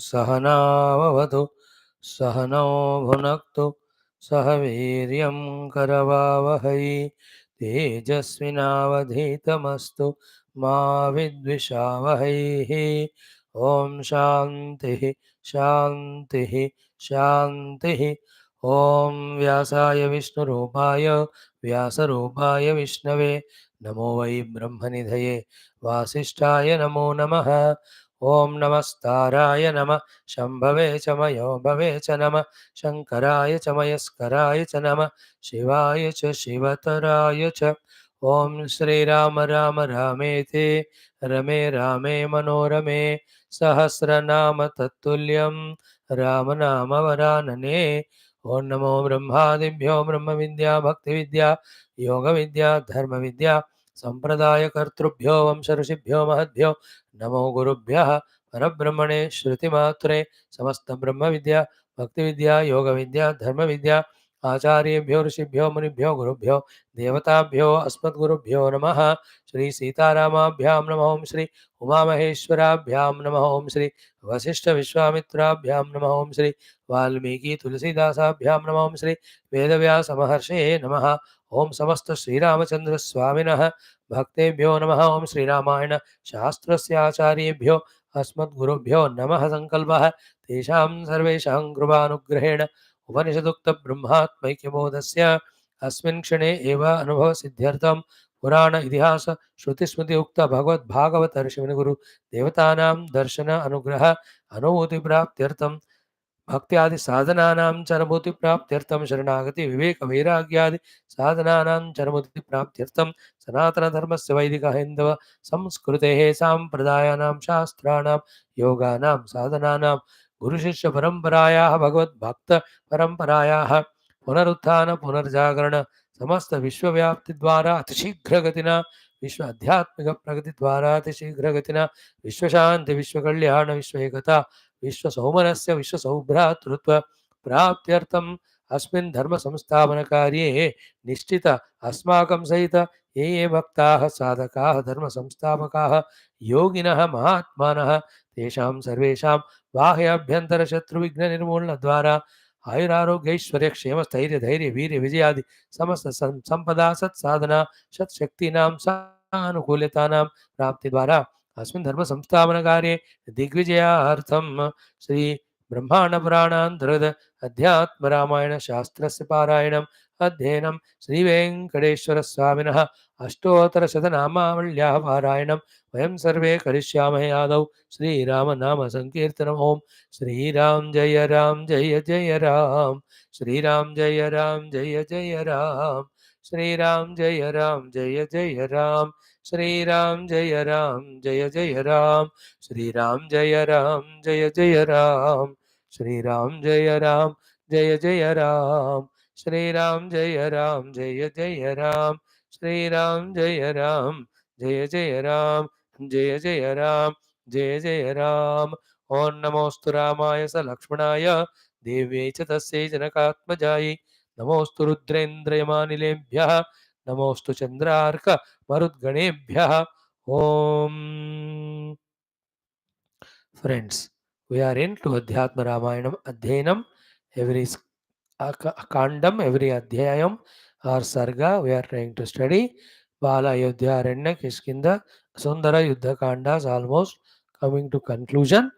सहनाववतु सहनौ भुनक्तु सह वीर्यं करवावहै तेजस्विनावधीतमस्तु मा विद्विषावहैः। ॐ शान्तिः शान्तिः शान्तिः। ॐ व्यासाय विष्णुरूपाय व्यासरूपाय विष्णवे नमो वै ब्रह्मनिधये वासिष्ठाय नमो नमः। ॐ नमस्ताराय नमः शम्भवे च मयो भवे च नमः शङ्कराय च मयस्कराय च नमः शिवाय च शिवतराय च। ॐ श्रीराम राम रामेति रमे रामे मनोरमे सहस्रनाम तत्तुल्यं रामनाम वरानने। ॐ नमो ब्रह्मादिभ्यो ब्रह्मविद्या भक्तिविद्या योगविद्या धर्मविद्या सम्प्रदायकर्तृभ्यो वंशऋषिभ्यो महद्भ्यो नमो गुरुभ्यः परब्रह्मणे श्रुतिमात्रे समस्तब्रह्मविद्या भक्तिविद्या योगविद्या धर्मविद्या आचार्येभ्यो ऋषिभ्यो मुनिभ्यो गुरुभ्यो देवताभ्यो अस्मद्गुरुभ्यो नमः। श्री सीतारामाभ्यां नमः। ओं श्री उमामहेश्वराभ्यां नमः। ओं श्री वसिष्ठविश्वामित्राभ्यां नमः। ओं श्री वाल्मीकि तुलसीदासाभ्यां नमः। ओं श्री वेदव्यास महर्षये नमः। ओं समस्त श्रीरामचंद्र स्वामिनः भक्तेभ्यो नमः। ओं श्रीरामायण शास्त्रस्याचार्येभ्यो अस्मद्गुरुभ्यो नमः। संकल्पः तेषां सर्वेषां कृपानुग्रहेण उपनिषदुक्तब्रह्मात्मैक्यबोधस्य अस्मिन् क्षणे एव अनुभवसिद्ध्यर्थं पुराण इतिहास श्रुतिस्मृति उक्त भगवद्भागवत ऋषिमुनिगुरु देवतानां दर्शन अनुग्रह अनुभूतिप्राप्त्यर्थं भक्त्यादि साधनानां च अनुभूतिप्राप्त्यर्थं शरणागति विवेक वैराग्यादि साधनानां च अनुभूतिप्राप्त्यर्थं सनातनधर्मस्य वैदिक हैन्दव संस्कृतेः साम्प्रदायानां शास्त्राणां योगानां साधनानां गुरुशिष्यपरम्परायाः भगवद्भक्तपरम्परायाः पुनरुत्थान पुनर्जागरण समस्त विश्वव्याप्तिद्वारा अतिशीघ्रगतिना विश्व आध्यात्मिक प्रगतिद्वारा अतिशीघ्रगतिना विश्वशान्ति विश्वकल्याण विश्व एकता विश्वसौमनस्य विश्वसौभ्रातृत्व प्राप्त्यर्थम् अस्मिन् धर्म संस्थापन कार्ये निश्चित अस्माकं सहित ये ये भक्ताः साधकाः धर्म संस्थापकाः योगिनः महात्मानः तेषां सर्वेषां बाह्याभ्यन्तर शत्रु विघ्न निर्मूलन द्वारा आयुरारोग्यैश्वर्य क्षेम स्थैर्य धैर्य वीर्य विजयादि समस्त संपदा सत्साधना शक्तीनां सानुकूल्यतानां प्राप्ति द्वारा अस्मिन् धर्म संस्थापन कार्ये दिग्विजयार्थं श्री ब्रह्मांड पुराणान्तर्गत अध्यात्म रामायण शास्त्रस्य पारायणम् अध्ययनं श्री वेंकटेश्वर स्वामिनः अष्टोत्तरशतनामावल्याः पारायणं वयं सर्वे करिष्यामहे। आदौ श्रीराम नाम संकीर्तनम्। ओम श्रीराम जय राम जय जय राम श्रीराम जय राम जय जय राम श्रीराम जय राम जय जय राम श्रीराम जय राम जय जय राम श्रीराम जय राम जय जय राम श्रीराम जय राम जय जय राम श्रीराम जय राम जय जय राम श्रीराम जय राम जय जय राम जय जय राम जय जय राम। ओं नमोस्तु रामाय स लक्ष्मणाय देव्यै च तस्यै जनकात्मजायै नमोस्तु रुद्रेन्द्रयमानिलेभ्यः नमोस्तु चन्द्रार्क मरुद्गणेभ्यः। ओम Friends, we are into Adhyatma Ramayanam Adhyanam. Every Kandam, every Adhyayam or Sarga, we are trying to study. Bala Ayodhya Aranya Kishkinda Sundara Yuddha Kandas almost coming to conclusion.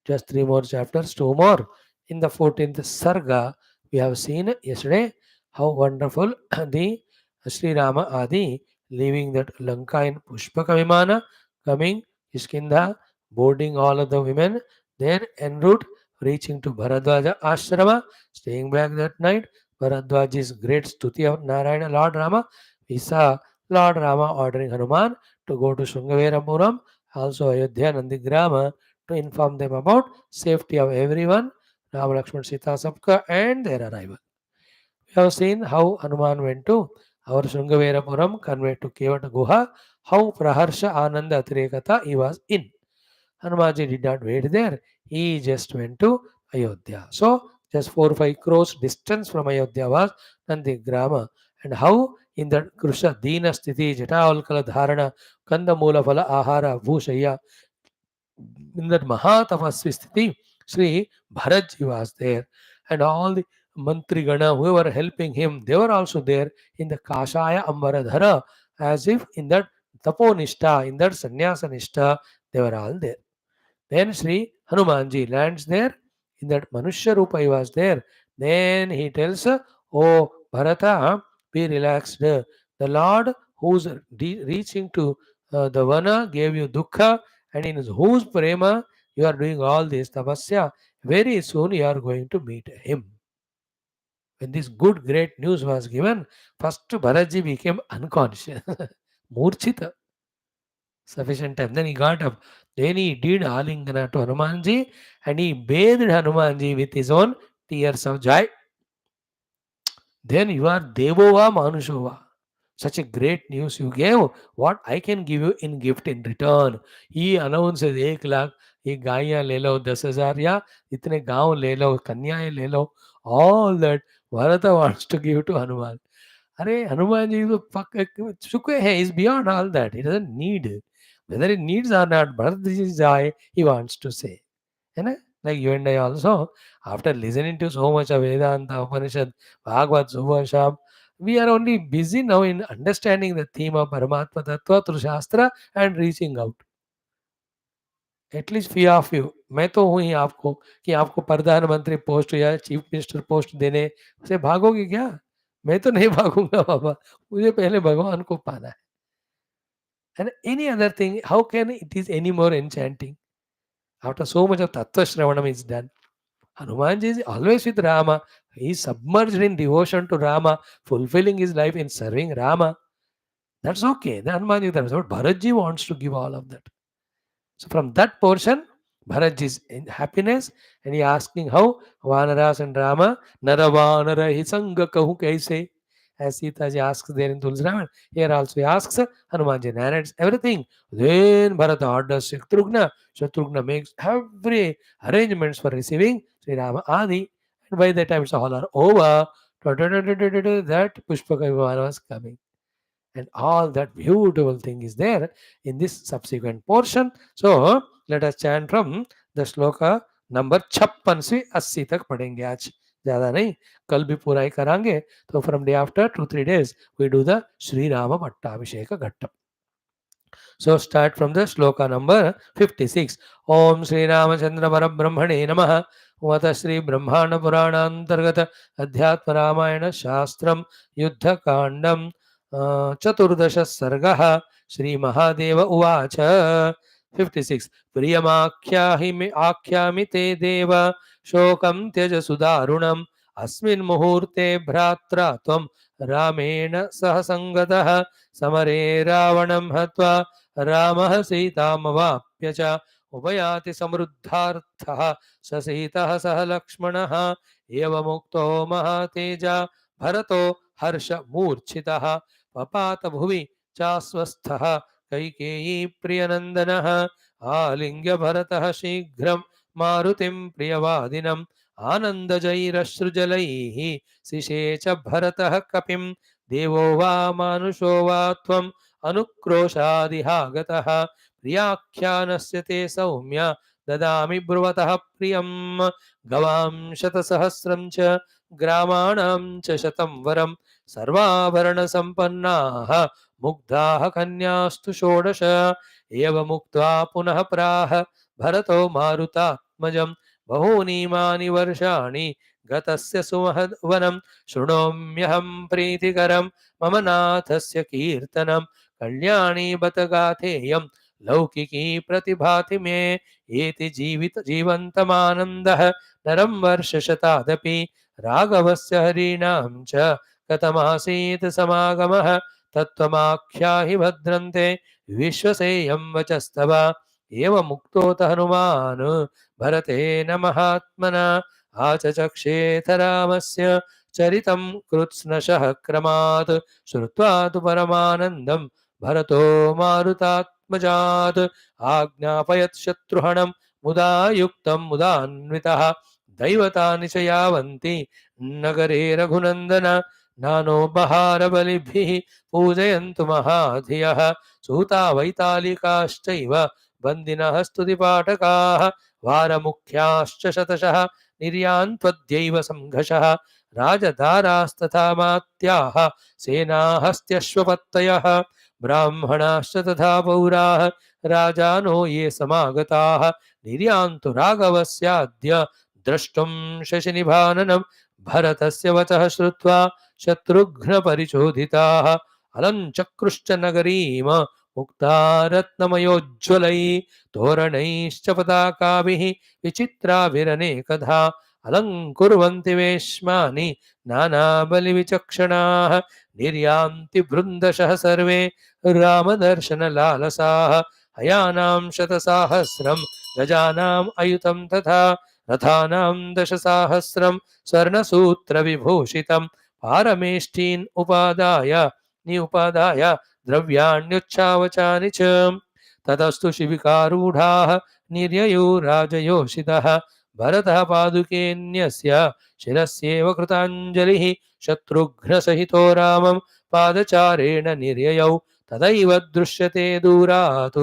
Just 3 more chapters, 2 more. In the 14th Sarga, we have seen yesterday how wonderful the Sri Rama Adi leaving that Lanka in Pushpaka Vimana, coming Kishkinda, boarding all of the women, then en route reaching to Bharadwaja Ashrama, staying back that night. Bharadwaji's great stuti of Narayana Lord Rama. We saw Lord Rama ordering Hanuman to go to Shungaverapuram, also Ayodhya Nandigrama, to inform them about safety of everyone, Rama Lakshman Sita Sabka, and their arrival. We have seen how Hanuman went to our Shungaverapuram, conveyed to Kevata Guha, how Praharsha Ananda Atirekata he was in. Hanumanji did not wait there. He just went to Ayodhya. So, just 4 or 5 crores distance from Ayodhya was Nandigrama. And how in the Krusha Dina Sthiti, Jatavalkala Dharana, Kandamula Phala Ahara Bhushaya, in that Mahatapasvi Sthiti, Sri Bharatji was there, and all the Mantrigana who were helping him, they were also there in the Kashaya Ambaradhara, as if in that Taponishta, in that Sannyasa Nishta, they were all there. Then Sri Hanumanji lands there, in that Manushya Rupa he was there. Then he tells, Oh Bharata, be relaxed. The Lord who's reaching to the Vana gave you Dukkha, and in whose prema you are doing all this tapasya. Very soon you are going to meet him. When this good, great news was given, first Bharatji became unconscious, Murchita. Sufficient time. Then he got up. Then he did Alingana to Hanumanji, and he bathed Hanumanji with his own tears of joy. Then you are Devova Manushova. Such a great news you gave. What I can give you in gift in return? He announces 1 lakh, ये गायें ले लो 10,000 या इतने गांव ले लो, कन्याएं ले लो. All that Bharata wants to give to Hanuman. अरे हनुमान जी तो चुके हैं, is beyond all that. He doesn't need. Whether he needs or not, but this is why he wants to say. You know? Like you and I also, after listening to so much of Vedanta, Upanishad, Bhagavad, Subhasham, we are only busy now in understanding the theme of Paramatma Tattva through Shastra and reaching out. At least fee of you, मैं तो हूँ ही आपको कि आपको प्रधानमंत्री post या chief minister post देने से भागोगे क्या? मैं तो नहीं भागूंगा बाबा, मुझे पहले भगवान को पाना है. And any other thing, how can it is any more enchanting? After so much of Tattva Shravanam is done, Hanumanji is always with Rama. He is submerged in devotion to Rama, fulfilling his life in serving Rama. That's okay. The Hanumanji, that's what Bharatji wants to give all of that. So from that portion, Bharatji is in happiness, and he asking how Vanaras and Rama, Nara Vanara Hisanga Kahu Kaise. As Sita ji asks there in Tulsi Raman, here also he asks, Hanumanji narrates everything. Then Bharata orders Shatrughna. Shatrughna makes every arrangements for receiving Sri Rama Adi. And by the time it's all are over, that Pushpaka Vimana was coming. And all that beautiful thing is there in this subsequent portion. So let us chant from the shloka number 56 से 80 तक पढ़ेंगे आज, ज़्यादा नहीं, कल भी पूरा ही करांगे. तो from day after 2-3 days we do the Shri Rama Pattabhisheka Ghattam. So start from the shloka number 56. Om Shri Ramachandra Parabrahmane Namaha. Vata Shri Brahmaanda Purana Antargata Adhyatma Ramayana Shastram Yuddha Kandam Chaturdasha Sargaha Shri Mahadeva Uvacha. 56. Priyamakhyaami te deva shokam tyaja sudarunam asmin muhurte bhratra tvam ramena sahasangatah samare ravanam hatva रामः सीतामवाप्य च उपयाति समृद्धार्थः ससीतः सह लक्ष्मणः एवमुक्तो महातेजा भरतो हर्षमूर्छितः पपात भुवि चास्वस्थः कैकेयी प्रियनन्दनः आलिङ्ग्य भरतः शीघ्रं मारुतिं प्रियवादिनम् आनन्दजैरश्रुजलैः सिषेच भरतः कपिं देवो वा मानुषो वा त्वं अनुक्रोशादिहागतः प्रियाख्यानस्य ते सौम्य ददामि ब्रुवतः प्रियं गवां शतसहस्रं च ग्रामाणां च शतं वरं सर्वाभरणसम्पन्नाः मुग्धाः कन्यास्तु षोडश एवमुक्त्वा पुनः प्राह भरतो मारुतात्मजं बहूनीमानि वर्षाणि गतस्य सुमहद्वनं शृणोम्यहं प्रीतिकरं मम नाथस्य कीर्तनं कल्याणी बत गाथेयं लौकिकी प्रतिभाति मे एति जीवन्तमानन्दः नरं वर्षशतादपि राघवस्य हरीणां च कथमासीत् समागमः तत्त्वमाख्याहि भद्रन्ते विश्वसेयं वचस्तव एवमुक्तोऽथ हनुमान् भरतेन महात्मना आचचक्षेथ रामस्य चरितं कृत्स्नशः क्रमात् श्रुत्वा तु परमानन्दं भरतो मारुतात्मजात् आज्ञापयत् शत्रुहणं मुदा युक्तं मुदान्वितः दैवतानि च यावन्ति नगरे रघुनन्दन नानोपहारबलिभिः पूजयन्तु महाधियः सूता वैतालिकाश्चैव बन्दिनः स्तुतिपाठकाः वारमुख्याश्च शतशः निर्यान् त्वद्यैव संघशः राजदारास्तथा मात्याः सेनाहस्त्यश्वपत्तयः ब्राह्मणाश्च तथा पौराः राजानो ये समागताः निर्यान्तु राघवस्याद्य द्रष्टुं शशिनिभाननं भरतस्य वचः श्रुत्वा शत्रुघ्नपरिचोदिताः अलं चक्रुश्च नगरीम मुक्ता रत्नमयोज्ज्वलैः तोरणैश्च पताकाभिः विचित्राभिरनेकधा अलङ्कुर्वन्ति वेश्मानि नानाबलिविचक्षणाः निर्यान्ति वृन्दशः सर्वे रामदर्शनलालसाः हयानां शतसाहस्रं गजानाम् अयुतं तथा रथानां दशसाहस्रं स्वर्णसूत्रविभूषितं पारमेष्ठीन् उपादाय द्रव्याण्युच्चावचानि च ततस्तु शिबिकारूढाः निर्ययो राजयोषितः भरतः पादुकेऽन्यस्य शिरस्येव कृताञ्जलिः शत्रुघ्नसहितो रामं पादचारेण निर्ययौ तदैव दृश्यते दूरात्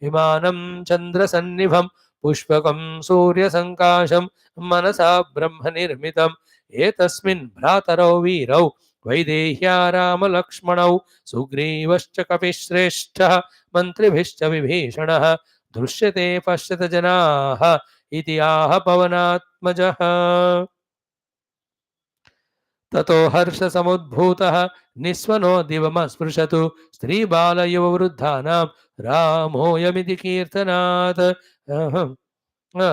विमानं चन्द्रसन्निभं पुष्पकं सूर्यसङ्काशं मनसा ब्रह्मनिर्मितम् एतस्मिन् भ्रातरौ वीरौ वैदेह्या रामलक्ष्मणौ सुग्रीवश्च कपिश्रेष्ठः मन्त्रिभिश्च विभीषणः दृश्यते पश्यत जनाः इति आह पवनात्मजः ततो हर्षसमुद्भूतः निस्वनो दिवमस्पृशतु स्त्रीबालयुववृद्धानां रामोऽयमिति कीर्तनात्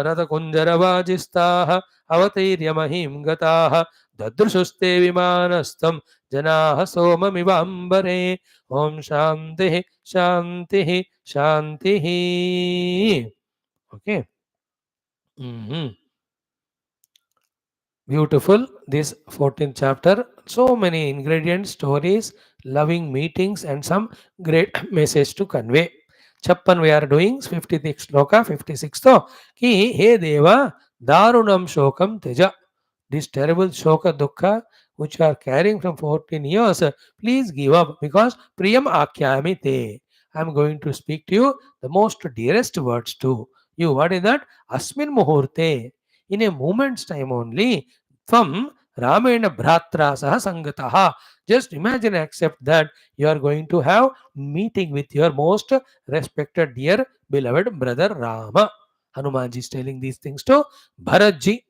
रथकुञ्जरवाजिस्ताः अवतीर्यमहीं गताः ददृशुस्ते विमानस्थं जनाः सोममिवाम्बरे ॐ शान्तिः शान्तिः शान्तिः okay Beautiful, this 14th chapter. So many ingredients, stories, loving meetings, and some great message to convey. Chappan we are doing 56th sloka, 56th. Ki he deva darunam shokam teja. This terrible shoka dukkha which you are carrying from 14 years, please give up because priyam akyami te. I am going to speak to you the most dearest words to you. What is that? Asmin muhurte. In a moment's time only, from Ramayana Bhratra Saha Sangataha. Just imagine and accept that you are going to have meeting with your most respected, dear, beloved brother Rama. Hanumanji is telling these things to Bharatji.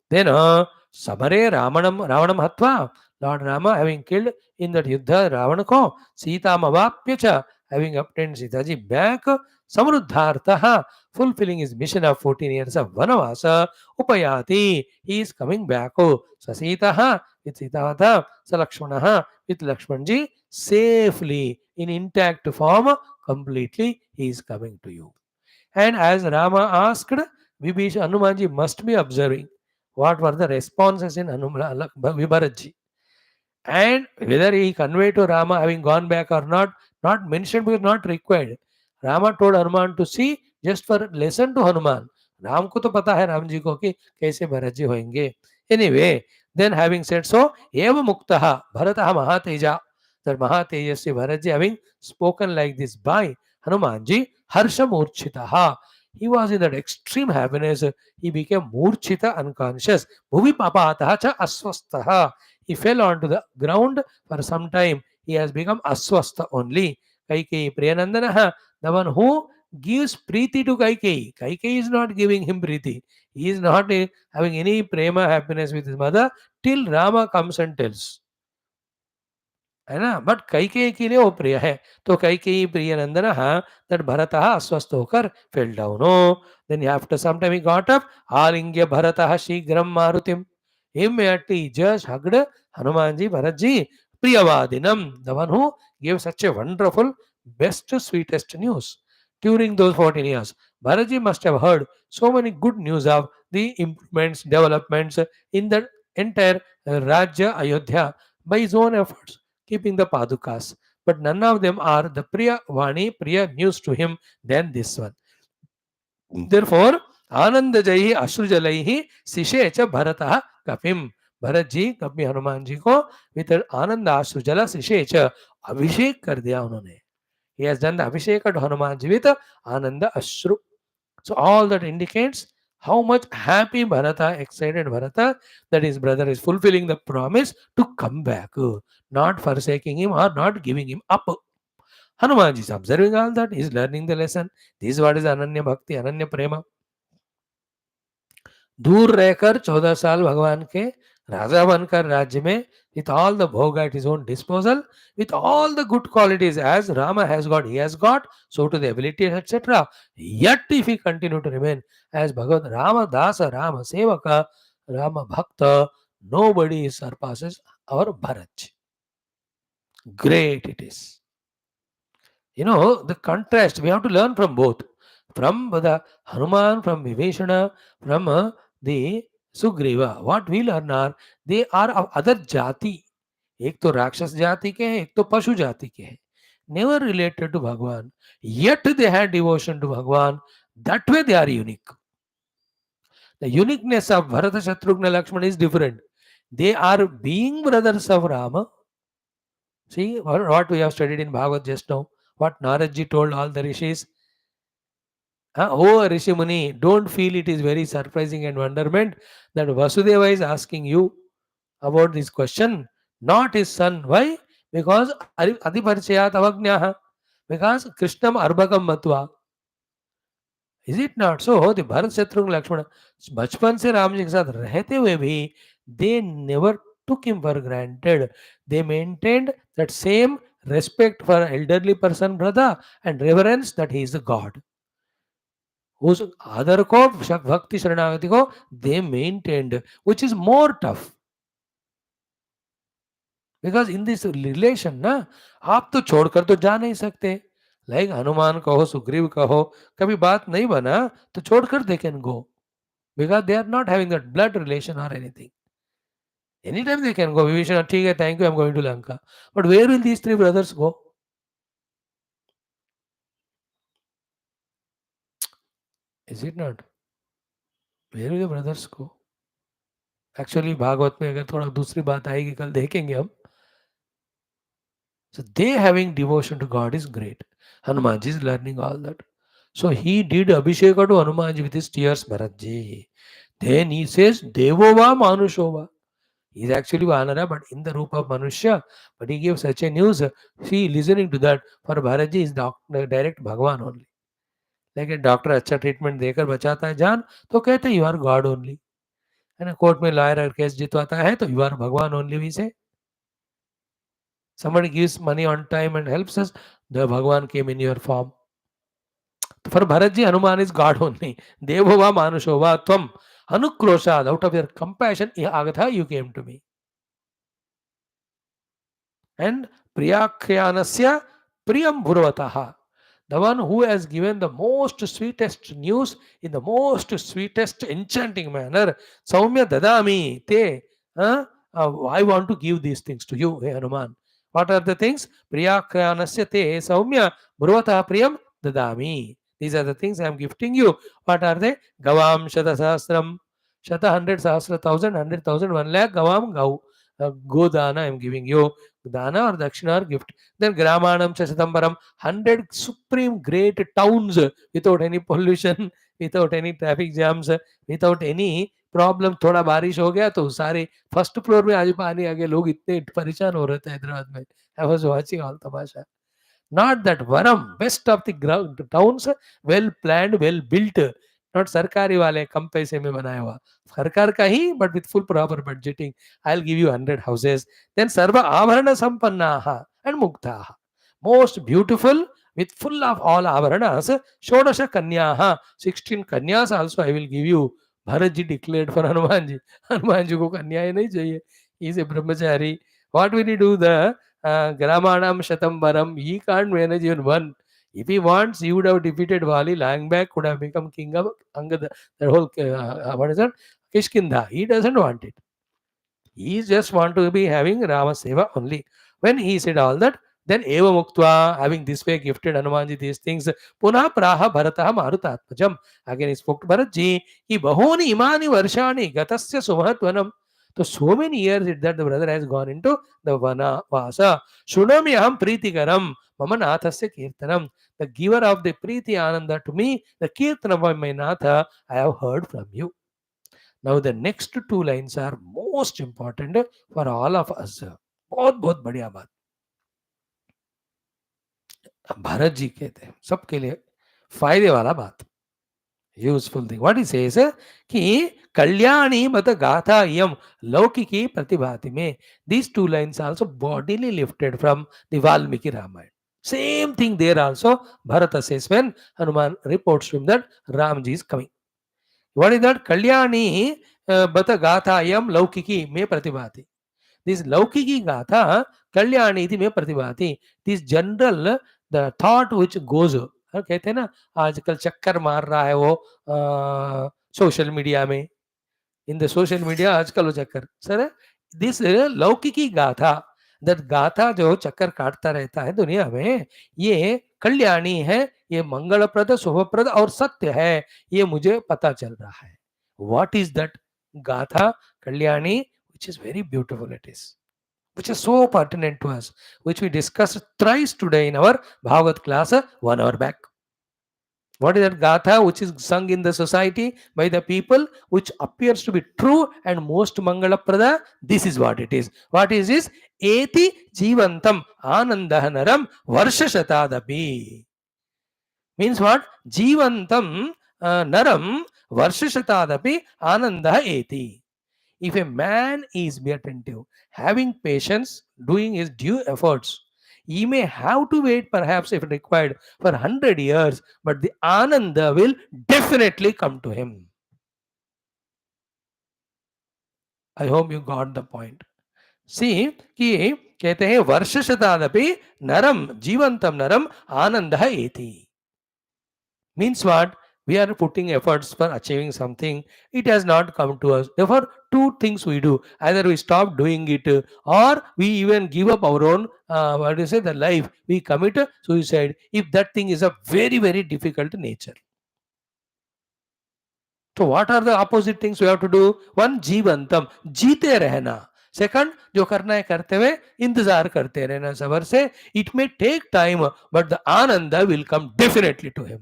Then Samare Ravanam Hatva, Lord Rama having killed in that Yuddha Ravanako, Sita Mavapyacha, having obtained Sitaji back, Samruddhartaha, fulfilling his mission of 14 years of Vanavasa, Upayati, he is coming back. Oh, Sasitaha with Sitavata, Salakshmanaha with Lakshmanji, safely in intact form, completely he is coming to you. And as Rama asked, Hanumanji must be observing what were the responses in Vibharatji. And whether he conveyed to Rama having gone back or not mentioned because not required. Rama told Hanuman to see just for lesson to Hanuman. Ram को तो पता है राम जी को कि कैसे भरत जी होंगे. Anyway, then having said so, एव मुक्तः भरतः महातेजा. That महातेजस्वी Bharat ji having spoken like this by Hanuman ji, harshamurchitaha. He was in that extreme happiness. He became murchita, unconscious. Bhuvi papataha cha aswastaha. He fell onto the ground for some time. He has become aswastha only. Kaikeyi Priyanandanaha, the one who gives preeti to Kaikeyi. Kaikeyi is not giving him preeti. He is not having any prema happiness with his mother till Rama comes and tells. है ना. But Kaikeyi के लिए वो प्रिय है. तो कैकेयी प्रिय नंदन that भरतः अस्वस्थ होकर fell down. Then after some time he got up आलिंग्य भरतः शीघ्रम मारुतिम. immediately just hugged Hanuman ji, Bharat ji, Priyavadinam, the one who gave such a wonderful, best, sweetest news. During those 14 years, Bharat ji must have heard so many good news of the improvements, developments in the entire Rajya Ayodhya by his own efforts, keeping the Padukas. But none of them are the Priya Vani, Priya news to him than this one. Therefore, आनंदजयी अश्रुजलैहि शिशेच भरतः कपिम. भरत जी कपि हनुमान जी को with आनंद अश्रुजल शिशेच अभिषेक कर दिया उन्होंने. He has done the abhishek to Hanuman ji with ananda ashru. So all that indicates How much happy Bharata, excited Bharata, that his brother is fulfilling the promise to come back, not forsaking him or not giving him up. Hanumanji is observing all that, he is learning the lesson. This is what is Ananya Bhakti, Ananya Prema. दूर रहकर 14 साल भगवान के राजा बनकर राज्य में, with all the bhoga at his own disposal, with all the good qualities as Rama has got, he has got, so to the ability, etc. Yet if he continue to remain as Bhagavad Rama Dasa, Rama Sevaka, Rama Bhakta, nobody surpasses our Bharat. Great it is. You know, the contrast, we have to learn from both. From the Hanuman, from Viveshana, from the Sugriva. What we learn are, they are of other jati. एक तो राक्षस जाति के हैं, एक तो पशु जाति के हैं. Never related to Bhagwan. Yet they had devotion to Bhagwan. That way they are unique. The uniqueness of Bharata, Shatrughna, Lakshmana is different. They are being brothers of Rama. See what we have studied in Bhagavad just now. What Naradji told all the rishis. Oh, Rishi Muni, don't feel it is very surprising and wonderment that Vasudeva is asking you about this question, not his son. Why? Because Adiparichayat Avagnaha. Because Krishnam Arbakam Matva. Is it not? So, the Bharat Shatrugna Lakshmana, बचपन से राम जी के साथ रहते हुए भी, they never took him for granted. They maintained that same respect for elderly person, brother, and reverence that he is the God. उस आदर को, भक्ति शरणागति को they maintained, which is more tough. Because in this relation ना, आप तो छोड़कर तो जा नहीं सकते. Like हनुमान कहो, सुग्रीव कहो, कभी बात नहीं बना तो छोड़कर they can go. Because they are not having that blood relation or anything. Anytime they can go. Vibhishana, ठीक है, thank you, I'm going to Lanka. But where will these three brothers go? Is it not? Where will the brothers go? Actually, Bhagavat में अगर थोड़ा दूसरी बात आएगी, कल देखेंगे हम. So they having devotion to God is great. Hanumanji is learning all that. So he did Abhisheka to Hanumanji with his tears, Bharatji. Then he says, Devova Manushova. He is actually Vanara, but in the roop of Manushya. But he gives such a news. See, listening to that, for Bharatji is direct Bhagwan only. Like a doctor अच्छा treatment देकर बचाता है जान, तो कहते you are God only. है ना, court में लॉयर केस जितवाता है तो यू आर भगवान ओनली. वी से somebody gives money on time and helps us, the Bhagwan came in your form. For Bharatji, Hanuman is God only. Devova Manushova Tvam Anukrosad, out of your compassion, Agatha, you came to me. And Priyakhyanasya Priyam Bhurvataha, the one who has given the most sweetest news in the most sweetest enchanting manner. Saumya Dadami Te. I want to give these things to you, hey Hanuman. What are the things? Priyakhyanasya Te Saumya Bhurvataha Priyam Dadami. These are the things I am gifting you. What are they? Gavam Shata Sahasram. Shata 100 Sahasra 1000, 100,000, 1 lakh. Gavam Gau. Godana I am giving you. Dana or Dakshina or gift. Then Gramanam Chasadambaram, 100 supreme great towns without any pollution, without any traffic jams, without any problem. थोड़ा बारिश हो गया तो सारे first floor में आज पानी आ गया, लोग इतने परेशान हो रहे थे हैदराबाद में. I was watching all Tamasha. Not that Varam, best of the towns, well planned, well built. Not सरकारी वाले कम पैसे में बनाया हुआ, सरकार का ही, but with full proper budgeting. I'll give you 100 houses. Then Sarva Avarana Sampannaha and Muktaha. Most beautiful with full of all Avaranas. Shodasha Kanyaha. 16 Kanyas also I will give you. Bharatji declared for Hanumanji. Hanumanji को कन्या ही नहीं चाहिए. He is a brahmachari. What will he do? The Gramanam Shatambaram, he can't manage even one. If he wants, he would have defeated Vali, lying back, could have become king of Angada, the whole, what is that? Kishkinda. He doesn't want it. He just want to be having Rama Seva only. When he said all that, then Eva Muktva, having this way gifted Hanumanji these things, Punah Praha Bharataha Marutatmajam. Again he spoke to Bharatji, Ki Bahoni Imani Varshani Gatasya Sumahatvanam. So many years that the brother has gone into the Vana Vasa. Shunami aham Preetikaram, Mama Nathasya Kirtanam. The giver of the Preeti Ananda to me, the Kirtanam of my Natha, I have heard from you. Now the next two lines are most important for all of us. बहुत बढ़िया बात भरत जी कहते हैं सबके लिए फायदे वाला बात useful thing what he says कि कल्याणी मत गाथा यम लौकिकी प्रतिभाति में these two lines also bodily lifted from the Valmiki Ramayana. Same thing there also Bharata says when Hanuman reports to him that Ramji is coming. What is that? Kalyani bata gatha yam laukiki me pratibhati. This laukiki gatha kalyani iti me pratibhati. This general the thought which goes कहते हैं ना आजकल चक्कर मार रहा है वो social media में इन द सोशल मीडिया आजकल वो चक्कर सर दिस लौकिकी गाथा दैट गाथा जो चक्कर काटता रहता है दुनिया में ये कल्याणी है ये मंगलप्रद शुभप्रद और सत्य है ये मुझे पता चल रहा है व्हाट इज दैट गाथा Kalyani which is very beautiful it is which is so pertinent to us which we discussed thrice today in our Bhagavad class 1 hour back. What is that gatha which is sung in the society by the people, which appears to be true and most mangalaprada? This is what it is. What is this? Eti jivantam anandahanaram varshashatadapi. Means what? Jivantam naram varshashatadapi anandah eti. If a man is be attentive, having patience, doing his due efforts, he may have to wait perhaps if required for 100 years, but the ananda will definitely come to him. I hope you got the point. See, कि कहते हैं वर्ष शतादपि नरम जीवंतम नरम आनंदः एति. Means what? We are putting efforts for achieving something. It has not come to us. Therefore, two things we do. Either we stop doing it or we even give up our own, the life. We commit suicide if that thing is a very, very difficult nature. So what are the opposite things we have to do? One, जीवंतम, जीते रहना. Second, जो करना है करते हुए इंतजार करते रहना सबर से. It may take time, but the ananda will come definitely to him.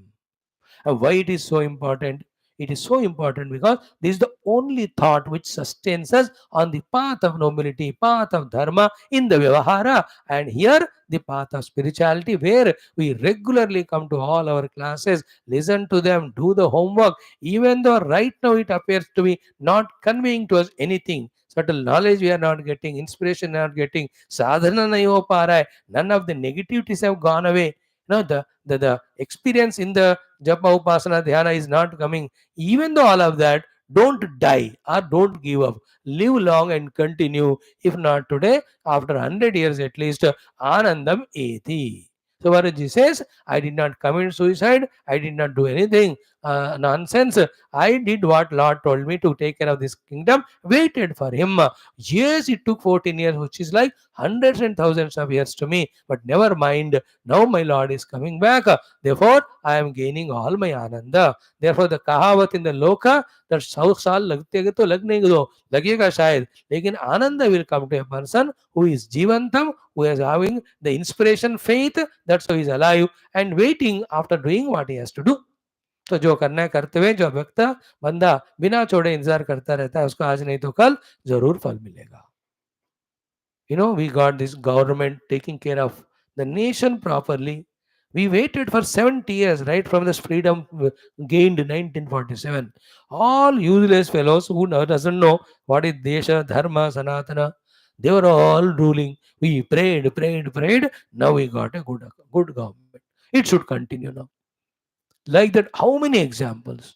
And why it is so important? It is so important because this is the only thought which sustains us on the path of nobility, path of dharma in the Vyavahara, and here the path of spirituality, where we regularly come to all our classes, listen to them, do the homework, even though right now it appears to be not conveying to us anything. Certain knowledge we are not getting, inspiration we are not getting, sadhana nahi ho pa raha hai, none of the negativities have gone away. No, the experience in the japa upasana dhyana is not coming. Even though all of that, don't die or don't give up. Live long and continue. If not today, after 100 years at least, anandam eti. So Bharaji says, I did not commit suicide. I did not do anything nonsense. I did what Lord told me to take care of this kingdom. Waited for him. Yes, it took 14 years, which is like hundreds and thousands of years to me. But never mind. Now my Lord is coming back. Therefore, I am gaining all my ananda. Therefore, the kahavat in the loka, that 100 साल लगते तो लगने दो लगेगा शायद, लेकिन आनंद will come to a person who is jivantam, who is having the inspiration, faith, that's how he is alive and waiting after doing what he has to do. तो जो करना है करते हुए जो व्यक्ति बंदा बिना छोड़े इंतजार करता रहता है उसको आज नहीं तो कल जरूर फल मिलेगा. We got this government taking care of the nation properly. We waited for 70 years, right, from this freedom gained in 1947. All useless fellows who doesn't know what is Desha, Dharma, Sanatana. They were all ruling. We prayed. Now we got a good government. It should continue now. Like that, how many examples?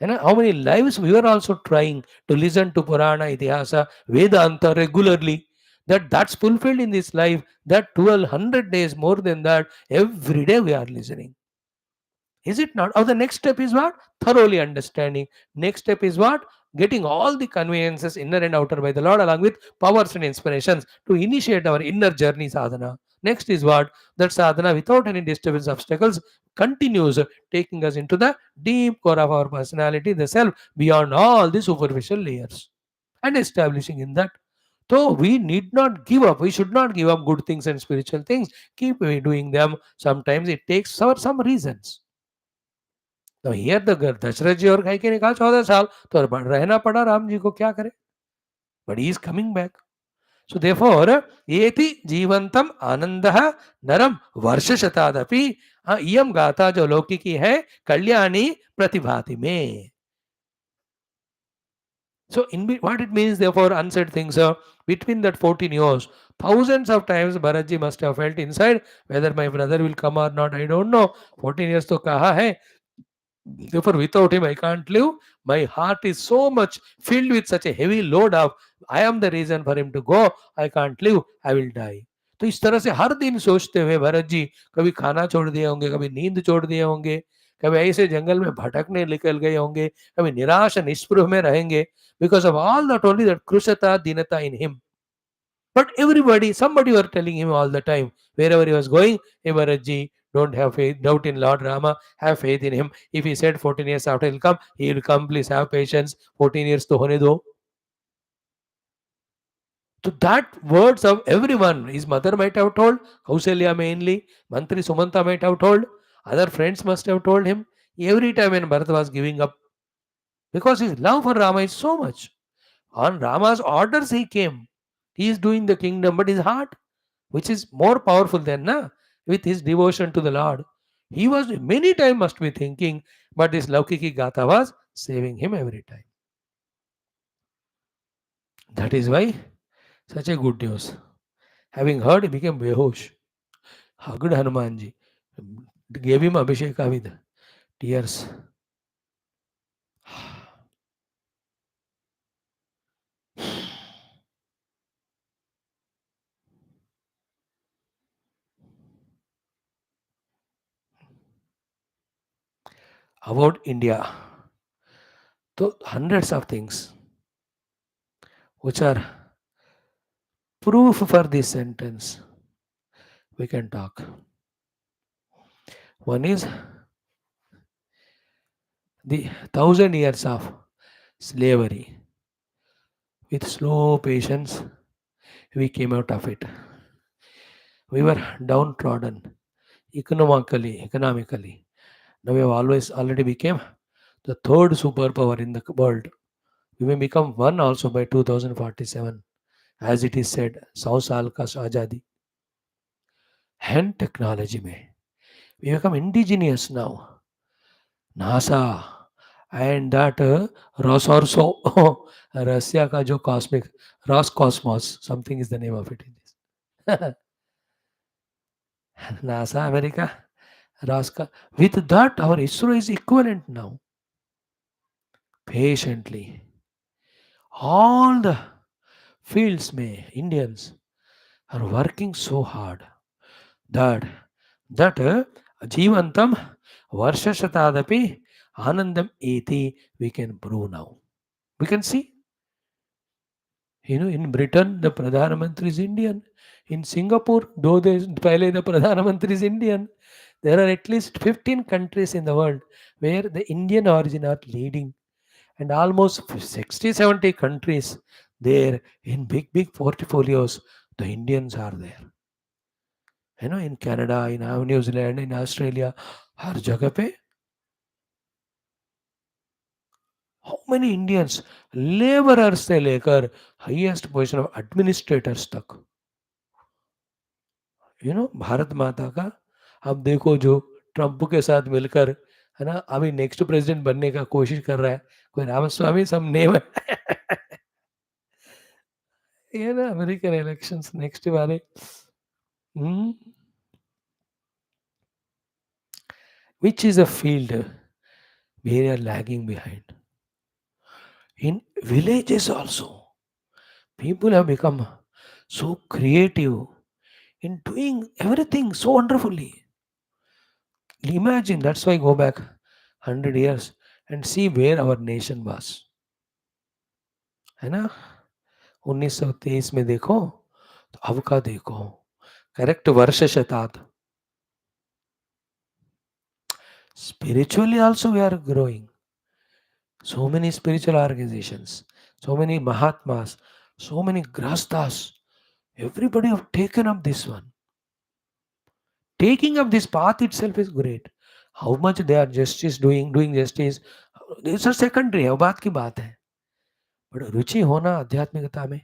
And how many lives we were also trying to listen to Purana, Idihasa, Vedanta regularly. That's fulfilled in this life. That 1200 days, more than that, every day we are listening. Is it not? The next step is what? Thoroughly understanding. Next step is what? Getting all the conveniences inner and outer by the Lord along with powers and inspirations to initiate our inner journey sadhana. Next is what? That sadhana without any disturbance obstacles continues taking us into the deep core of our personality, the self, beyond all the superficial layers. and establishing in that. So we need not give up. We should not give up good things and spiritual things. Keep doing them. Sometimes it takes for some reasons. तो here the Dasharath जी और कह के निकाल 14 साल तो रहना पड़ा राम जी को, क्या करे, but he is coming back. So therefore एति जीवंतम आनंदः नरम वर्ष शतादपि, इयम गाथा जो लौकिकी है कल्याणी प्रतिभाति में. So what it means, therefore, unsaid things are between that 14 years. Thousands of times Bharatji must have felt inside, whether my brother will come or not, I don't know. 14 years to kaha hai. Therefore, without him, I can't live. My heart is so much filled with such a heavy load of, I am the reason for him to go. I can't live. I will die. तो इस तरह से हर दिन सोचते हुए भरत जी कभी खाना छोड़ दिए होंगे, कभी नींद छोड़ दिए होंगे, कभी ऐसे जंगल में भटकने निकल गए होंगे, कभी निराश निस्पृह में रहेंगे, because of all that, only that krushata dinata in him. But everybody, somebody were telling him all the time, wherever he was going, hey Bharatji, don't have faith, doubt in Lord Rama, have faith in him. If he said 14 years after he'll come, he will come, please have patience, 14 years to hone do. So that words of everyone, his mother might have told, Kausalya mainly, Mantri Sumanta might have told, other friends must have told him, every time when Bharat was giving up, because his love for Rama is so much. On Rama's orders he came. He is doing the kingdom, but his heart, which is more powerful than with his devotion to the Lord, he was many times must be thinking, but this Laukiki Gatha was saving him every time. That is why such a good news. Having heard, he became behosh. Hugged Hanumanji, gave him Abhisheka with tears. About India, so hundreds of things which are proof for this sentence we can talk. One is the 1,000 years of slavery. With slow patience, we came out of it. We were downtrodden economically. Now we have already became the third superpower in the world. We may become one also by 2047, as it is said, 100 साल का आजादी. And technology में we become indigenous now. NASA and that Rosorso, Russia का जो cosmic, Roscosmos, something is the name of it in this. NASA, America, Rosca. With that, our ISRO is equivalent now. Patiently. All the fields may Indians are working so hard that Jivantam Varshashatadapi Anandam Eti we can prove now. We can see. In Britain, the Pradhan Mantri is Indian. In Singapore, though the Pradhan Mantri is Indian, there are at least 15 countries in the world where the Indian origin are leading. And almost 60, 70 countries there in big portfolios, the Indians are there. In Canada, in New Zealand, in Australia, हर जगह पे how many Indians, laborers से लेकर highest position of administrators तक. भारत माता का अब देखो जो ट्रंप के साथ मिलकर है ना अभी नेक्स्ट प्रेसिडेंट बनने का कोशिश कर रहा है, कोई रामस्वामी सम नेम है. ये ना अमेरिकन इलेक्शंस नेक्स्ट वाले. Which is a field we are lagging behind. In villages also, people have become so creative in doing everything so wonderfully. Imagine, that's why go back 100 years and see where our nation was. है ना 1923 में देखो तो अब का देखो, correct वर्ष शताब्द. Spiritually also we are growing. So many spiritual organizations, So many Mahatmas, so many Grastas, everybody have taken up this one. Taking up this path itself is great. How much they are justice doing justice, it's a secondary है, वो बात की बात है. But रुचि होना आध्यात्मिकता में,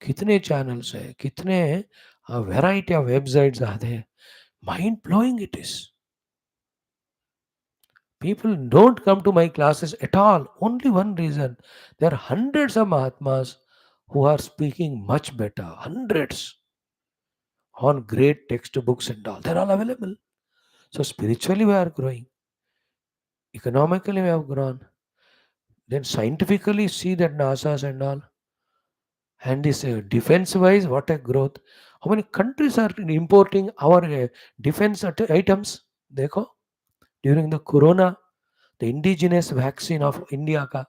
कितने चैनल्स है, कितने वैरायटी ऑफ वेबसाइट्स आते हैं, mind blowing it is. People don't come to my classes at all. Only one reason. There are hundreds of Mahatmas who are speaking much better. Hundreds on great textbooks and all. They're all available. So spiritually we are growing. Economically we have grown. Then scientifically see that NASA's and all. And this defense wise, what a growth. How many countries are importing our defense items? देखो, during the corona, the indigenous vaccine of India ka,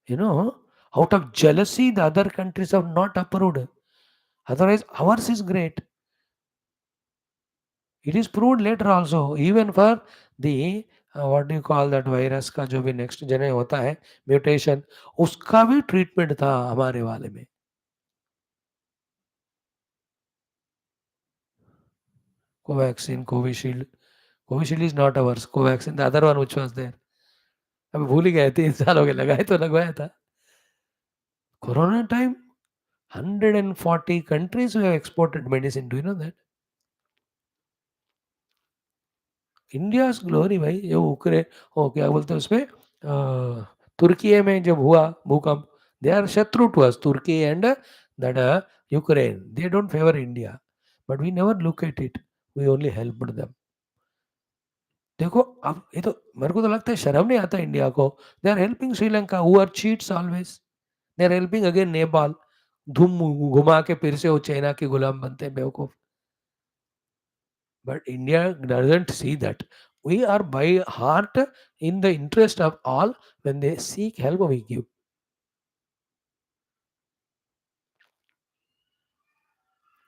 you know, out of jealousy the other countries have not approved. Otherwise ours is great. It is proved later also, even for the what do you call that virus का जो भी next जने होता है mutation, उसका भी treatment था हमारे वाले में. Covaxin, Covishield is not ours. Covaxin the other one which was there. अभी भूल ही गए, 3 साल हो गए, लगाए तो लगवाया था. Corona time 140 countries we have exported medicine. Do you know that? India's glory भाई. जो उकरे हो क्या बोलते हैं उसमें, तुर्की में जब हुआ भूकंप, they are shatru to us, Turkey and that Ukraine. They don't favour India, but we never look at it, we only help them. देखो अब ये तो मेरे को तो लगता है शर्म नहीं आता इंडिया को. They are helping Sri Lanka who are cheats always. They are helping again Nepal. धूम घुमा के फिर से वो चाइना के गुलाम बनते हैं बेवकूफ. But India doesn't see that. We are by heart in the interest of all. When they seek help, we give.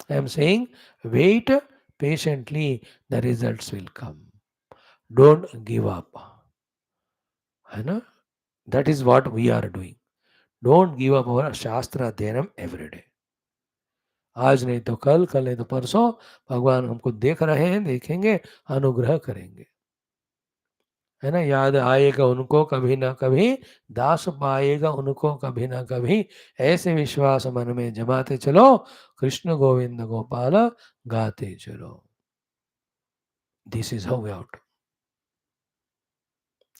I am saying, wait patiently, the results will come. Don't give up. है ना? That is what we are doing. Don't give up our Shastra Dhyanam every day. आज नहीं तो कल, कल नहीं तो परसों, भगवान हमको देख रहे हैं, देखेंगे, अनुग्रह करेंगे. है ना? याद आएगा उनको कभी ना कभी, दास पाएगा उनको कभी ना कभी. ऐसे विश्वास मन में जमाते चलो, कृष्ण गोविंद गोपाल गाते चलो. This is how we out.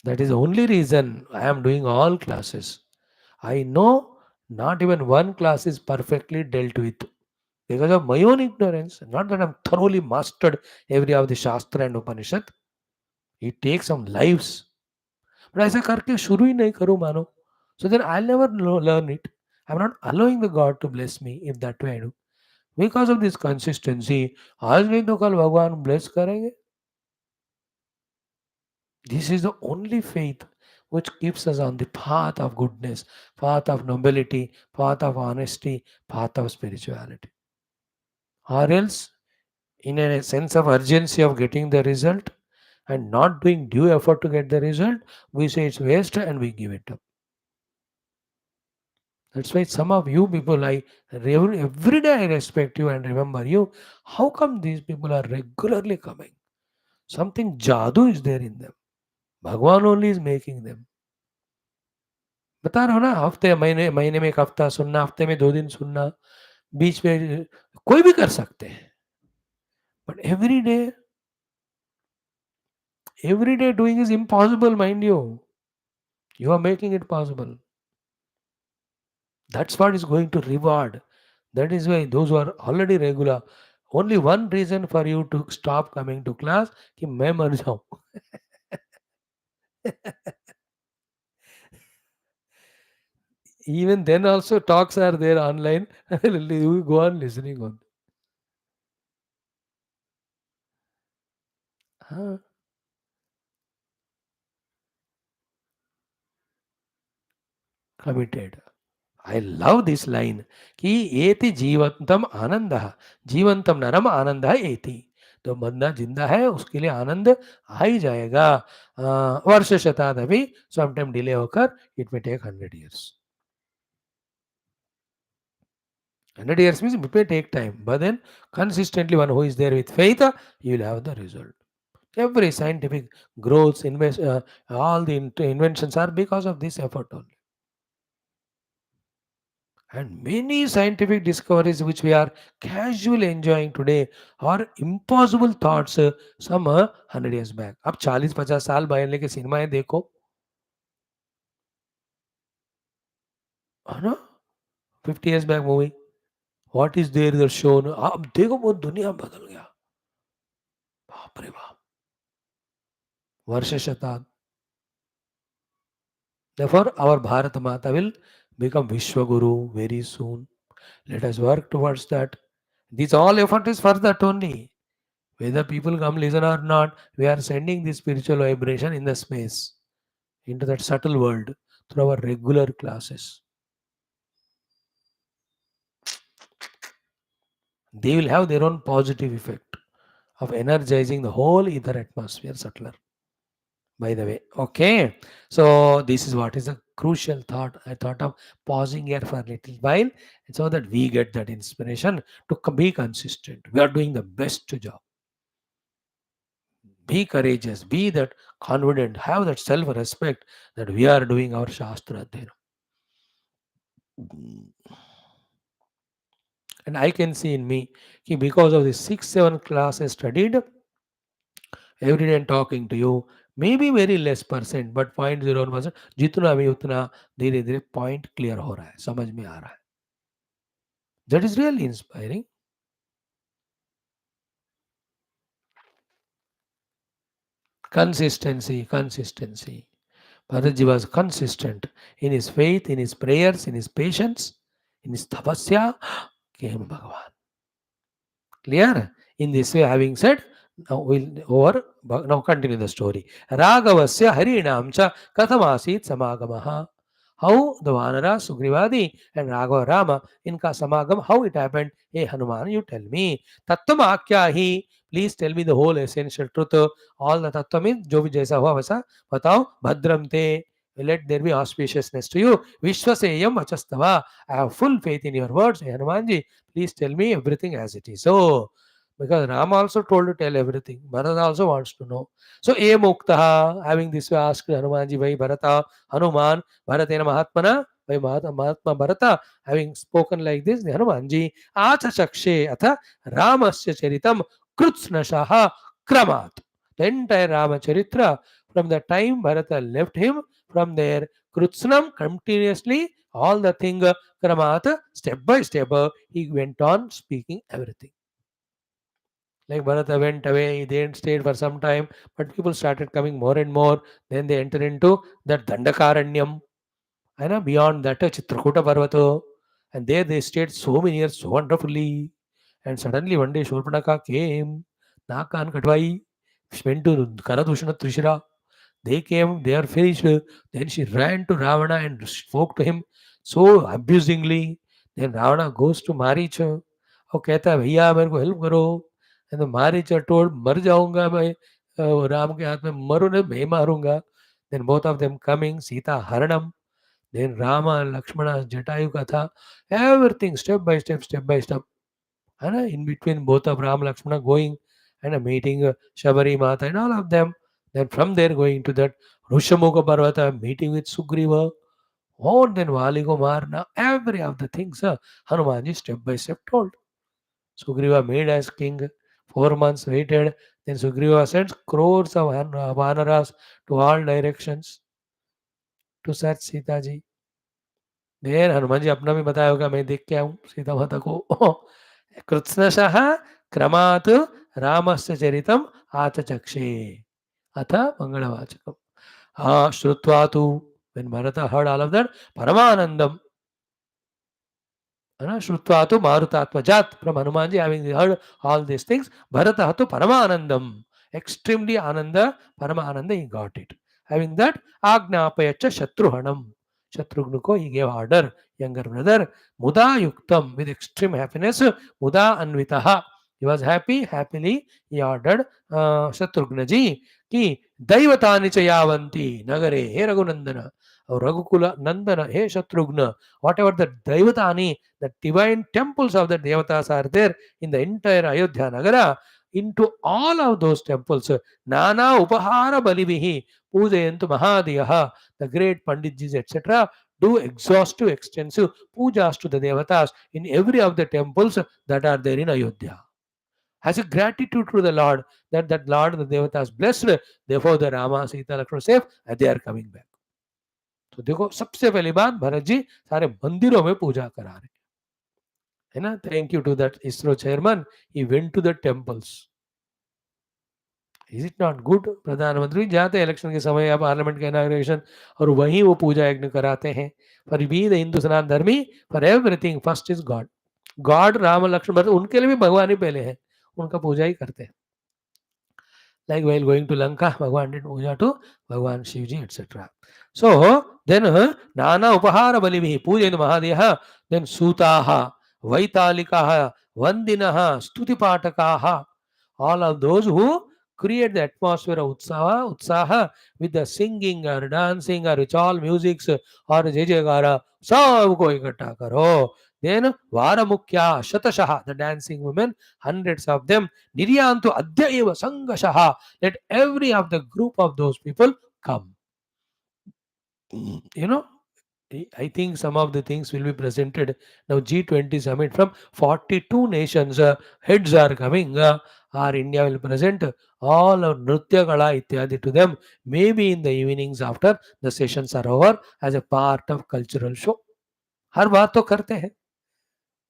That is only reason I am doing all classes. I know not even one class is perfectly dealt with because of my own ignorance. Not that I'm thoroughly mastered every of the Shastra and Upanishad. It takes some lives. But ऐसा करके शुरू ही नहीं करूँ मानो, so then I'll never learn it. I'm not allowing the God to bless me if that way I do. Because of this consistency, आज नहीं तो कल भगवान bless करेंगे. This is the only faith which keeps us on the path of goodness, path of nobility, path of honesty, path of spirituality. Or else, in a sense of urgency of getting the result and not doing due effort to get the result, we say it's waste and we give it up. That's why some of you people, every day I respect you and remember you. How come these people are regularly coming? Something jadoo is there in them. Bhagwan only is making them. बता रहा हूँ ना, हफ्ते महीने महीने में 1 हफ्ता सुनना, हफ्ते में 2 दिन सुनना, बीच में कोई भी कर सकते हैं. But every day doing is impossible. Mind you are making it possible. That's what is going to reward. That is why those who are already regular, only one reason for you to stop coming to class कि मैं मर जाऊं. Even then also talks are there online. You go on listening on. हाँ, committed. I love this line कि एति जीवंतम आनंदः, जीवंतम नरम आनंदः एति. तो बंदा जिंदा है उसके लिए आनंद आ ही जाएगा. वर्ष शतादपि समटाइम डिले होकर it may take 100 years. 100 years means it may take time, but then consistently one who is there with faith, you will have the result. Every scientific growths, all the inventions are because of this effort only. And many scientific discoveries which we are casually enjoying today are impossible thoughts some 100 years back. अब 40-50 साल पहले के सिनेमाएं देखो, है ना? 50 years back movie. What is there that shown? अब देखो वो दुनिया बदल गया. बाप रे बाप. वर्ष शताब्दी. Therefore, our Bharat Mata will become Vishwaguru very soon. Let us work towards that. This all effort is for that only. Whether people come listen or not, we are sending this spiritual vibration in the space, into that subtle world through our regular classes. They will have their own positive effect of energizing the whole ether atmosphere subtler. By the way, okay. So this is what is a crucial thought. I thought of pausing here for a little while so that we get that inspiration to be consistent. We are doing the best job. Be courageous, be that confident, have that self-respect that we are doing our Shastra Adhyatma. And I can see in me, because of the 6-7 classes studied, every day and talking to you, maybe very less percent, but 0.01%, जितना भी उतना धीरे धीरे point clear हो रहा है, समझ में आ रहा है. That is really inspiring. Consistency. Bharatji was consistent in his faith, in his prayers, in his patience, in his tapasya, came Bhagavan. Clear? In this way, having said, now continue the story. Ragavasya harinam cha kathamasit samagamaha. How the Vanara, Sugrivadi and Raghava Rama in Samagam, how it happened? Hey Hanuman, you tell me. Tattvam akya hi. Please tell me the whole essential truth. All the tattva means jo bhi jaisa hua vaisa batao. Bhadram te. Let there be auspiciousness to you. Vishwaseyam vachastava. I have full faith in your words. Hey Hanumanji, please tell me everything as it is. So, because Rama also told to tell everything. Bharata also wants to know. So, E Muktaha, having this way asked Hanumanji, Vai Bharata, Hanuman, Bharatena Mahatmana, by Mahatma Bharata, having spoken like this, the Hanumanji, Acha Chakshe, Atha, Ramasya Charitam, Krutsnashaha, Kramat. The entire Rama Charitra, from the time Bharata left him, from there, Krutsnam continuously, all the thing, Kramat, step by step, he went on speaking everything. Like Bharata went away, they stayed for some time, but people started coming more and more. Then they entered into that Dandakaranyam. And beyond that, Chitrakuta Parvata. And there they stayed so many years so wonderfully. And suddenly one day Shurpanaka came, Nakan Katvai, went to Karadushana Trishira. They came, they are finished. Then she ran to Ravana and spoke to him so abusingly. Then Ravana goes to Maricha. और कहता है भैया मेरे को help करो. And the Maricha told, मर जाऊंगा मैं राम के हाथ में, मरो नहीं मैं मारूंगा. Then both of them coming, Sita Haranam. Then Rama, Lakshmana, Jatayu Katha, everything step by step. And in between both of Ram, Lakshmana going and meeting Shabari Mata and all of them. Then from there going to that Rushamukha Parvata, meeting with Sugriva. Oh, then Vali Marna, every of the things Hanumanji step by step told. Sugriva made as king. 4 months waited. Then Sugriva sent crores of Vanaras to all directions to search Sita ji. Then Hanuman ji अपना भी बताया होगा, मैं देख के आऊं सीता माता को. कृत्स्नशः क्रमात् रामस्य चरितम आचचक्षे अथ मंगलवाचकम. श्रुत्वा तु, when Bharata heard all of that, Paramanandam. Shrutva tu Marutatmajat, from Hanumanji having heard all these things, Bharata tu Paramanandam. Extremely Ananda, Paramananda, he got it. Having that, Agnapayacha Shatruhanam. Shatrugnuko, he gave order, younger brother, Muda Yuktam, with extreme happiness, Muda Anvitaha. He was happy, happily he ordered Shatrugna ji ki Daivatani chayavanti nagare, he Raghunandana, or Raghukula Nandana, he Shatrugna, whatever the Daivatani, the divine temples of the Devatas are there in the entire Ayodhya Nagara, into all of those temples, Nana Upahara Balivihi, Pujayantu Mahadiyaha, the great Panditjis, etc., do exhaustive, extensive pujas to the Devatas in every of the temples that are there in Ayodhya. Has a gratitude to the Lord that Lord, the Devatas blessed, therefore the Rama, Sita, Lakshmana safe and they are coming back. तो देखो सबसे पहली बात भरत जी सारे मंदिरों में पूजा करा रहे है ना. Thank you to that ISRO chairman, he went to the temples. Is it not good? प्रधानमंत्री जाते हैं इलेक्शन के समय या पार्लियामेंट के इनॉग्रेशन और वहीं वो पूजा यज्ञ कराते हैं. For be the Hindu Sanatan धर्मी, for everything first is God. God Ram Lakshman Bharat उनके लिए भी भगवान ही पहले है, उनका पूजा ही करते हैं. Like while going to Lanka, Bhagwan did puja to Bhagwan Shivji, etc. So then Nana Upahara Balivihi Puja in Mahadeha, then Sutaha, Vaitalikaha, Vandinaha, Stutipatakaha, all of those who create the atmosphere of Utsaha with the singing or dancing or ritual musics or Jai Jaigara, सबको इकट्ठा करो. Then Varamukya Shatashaha, the dancing women, hundreds of them, Niryantu Adhyayeva Sangashaha, let every of the group of those people come. You know, I think some of the things will be presented. Now G20 summit from 42 nations, heads are coming. Our India will present all of Nritya Kala Ityadi to them, maybe in the evenings after the sessions are over as a part of cultural show. हर बात तो करते हैं,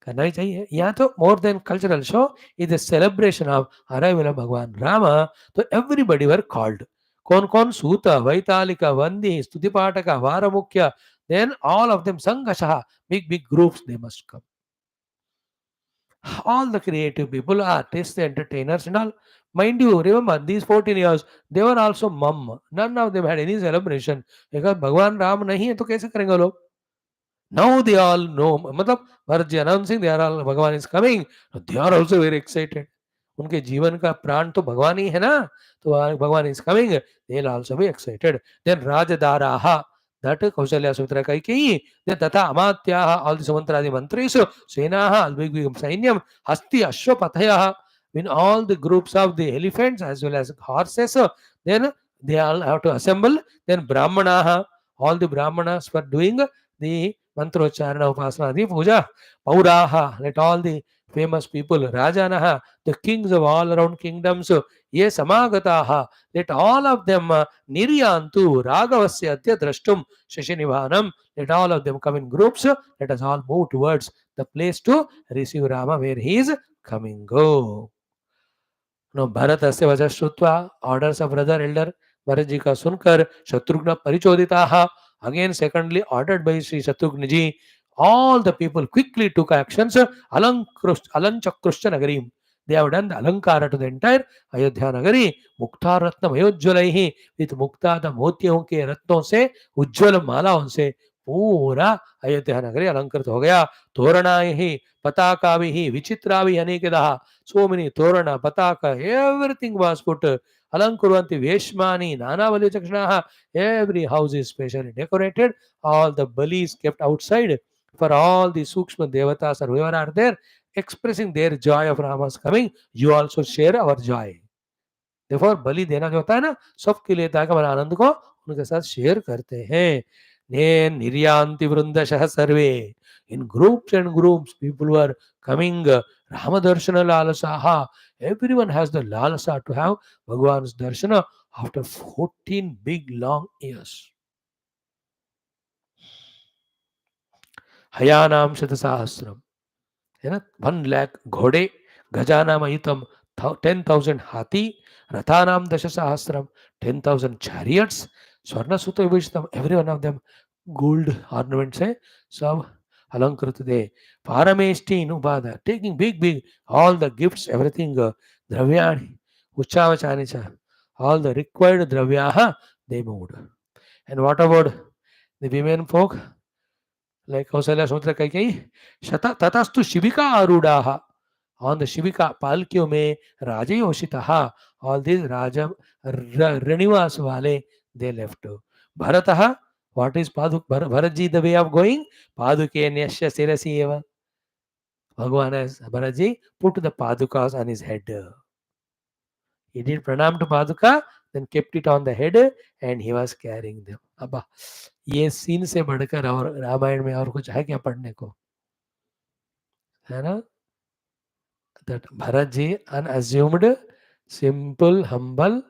करना ही चाहिए. यहाँ तो more than cultural show is a celebration of arrival of भगवान रामा. तो एवरीबडी वर कॉल्ड. कौन कौन? सूत, वैतालिक, वंदी, स्तुति पाठक, वारमुख्य, then all of them sangashaha, big groups, they must come. All the creative people, artists, the entertainers and all. Mind you, remember these 14 years they were also mum. None of them had any celebration because भगवान राम नहीं है तो कैसे करेंगे लोग. Now they all know, मतलब Bharat ji announcing they are all भगवान is coming, they are also very excited. उनके जीवन का प्राण तो भगवान ही है ना, तो भगवान is coming, they will also be excited. Then Rajadaraha, that Kausalya Sutra Kaikeyi, then Tata Amatyaha, all the Sumantradi mantris, Senaha, big Sainyam, Hasti Ashwapathayaha, in all the groups of the elephants as well as horses, then they all have to assemble. Then Brahmanaha, all the Brahmanas for doing the Mantrocharana Upasana, the Puja, Pauraha, let all the famous people, Rajanaha, the kings of all around kingdoms, yes, Samagataha, let all of them Niryantu, Ragavasya, Drashtum, Shashinivanam, let all of them come in groups, let us all move towards the place to receive Rama where he is coming. Go. No, Bharatha vaja Shrutva, orders of brother elder Bharat ka sunkar, Shatrugna Parichoditaha, again secondly ordered by Sri Shatrugna ji, all the people quickly took actions. Alanchakrusha Nagarim, they have done the Alankara to the entire Ayodhya Nagari, Mukta Ratna Mayojjalaihi, with Mukta the मोतियों के रत्नों से उज्ज्वल मालाओं से पूरा अयोध्या नगरी अलंकृत हो गया. तोरणाय ही पताका भी विचित्रा भी अनेकदा, so many torana, pataka, everything was put. Alankurvanti Veshmani, Nana Bali Chakshanaha, every house is specially decorated. All the balis kept outside for all the Sukshma Devatas or whoever are there, expressing their joy of Rama's coming. You also share our joy. Therefore, बलि देना जो होता है ना, सबके लिए ताकि हमारे आनंद को उनके साथ शेयर करते हैं. ने निर्यांति वृंदशः सर्वे, in groups and groups people were coming. Rama Darshana Lalasaha, everyone has the Lalasa to have Bhagwan's Darshana after 14 big long years. Hayanam Shatasahasram, 1 lakh घोड़े, गजानाम अयुतम 10,000 हाथी, रथानाम दशसहस्रम 10,000 chariots, स्वर्ण सूत्र विभूषितम, every one of them gold ornaments है, सब अलंकृत दे. पारमेष्टि उपादा, taking big all the gifts, everything, द्रव्याणि उच्चावचानि च, all the required dravyaha they moved. And what about the women folk? Like Kausalya Sutra Kaikai, Tatastu Shivika Arudaha. on the Shivika palkiyo mein Rajayoshitaha, all these Raja Ranivas wale, they left. Bharataha, what is Paduk? Bharatji, the way of going? Paduke Nyasya Sirasi eva. Bhagavan has Bharatji put the Padukas on his head. He did pranam to Paduka, then kept it on the head and he was carrying them. अब ये scene से बढ़कर और रामायण में और कुछ है क्या पढ़ने को, है ना? That Bharat ji, unassumed, simple, humble,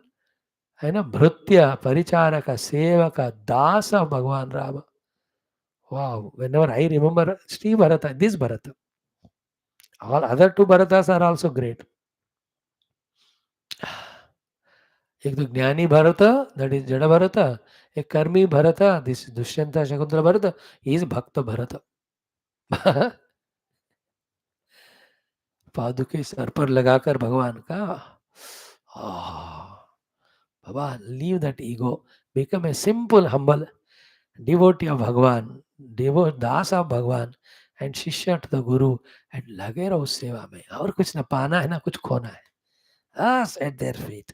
है ना, भृत्य परिचारक सेवक दास of भगवान Ram. Wow, whenever I remember Sri Bharata, this Bharata, all other two Bharatas are also great. एक तो ज्ञानी भरत, दैट इज जड़ भरत, एक कर्मी Bharat, this Dushyant Shakuntala Bharat, he is भक्त भरत. पादुके सर पर लगाकर भगवान का, बाबा leave that ego, become a simple humble devotee of भगवान, दास ऑफ भगवान एंड शिष्य टू द गुरु, एंड लगे रहो सेवा में. और कुछ ना पाना है ना कुछ खोना है. Eight their feet.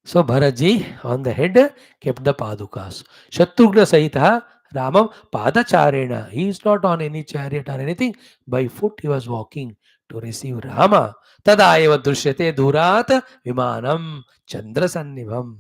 So Bharatji on the head kept the padukas. Shatrugna Sahita Ramam Padacharena. He is not on any chariot or anything. By foot he was walking to receive Rama. Tadayeva Drishyate Durat Vimanam Chandra Sannibham.